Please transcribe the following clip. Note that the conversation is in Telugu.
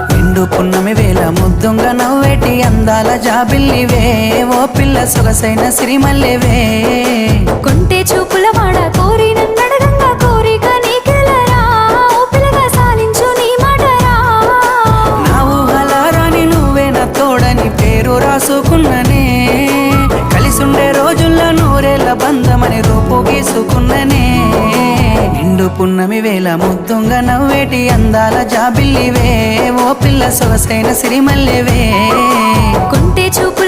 నిండు పున్నమి వేళ ముద్దుంగ నవ్వేటి అందాల జాబిల్లివే ఓ పిల్ల సొగసైన సిరిమల్లెవే కొంటే చూపుల వాడ కోరి నన్నడగంగా కోరిక నీకెలరా ఓ పిల్లగా సాలించు నీ మాటరా నా ఊహలారాని నువ్వే నా తోడని పేరు రాసుకున్ననే కలిసుండే రోజుల్లో నూరేళ్ల బంధమని రూపు గీసుకున్ననే నిండు పున్నమి వేళ ముద్దుంగ నవ్వేటి అందాల జాబిల్లివే ఓ పిల్ల సొగసైన సిరిమల్లెవే కొంటే చూపు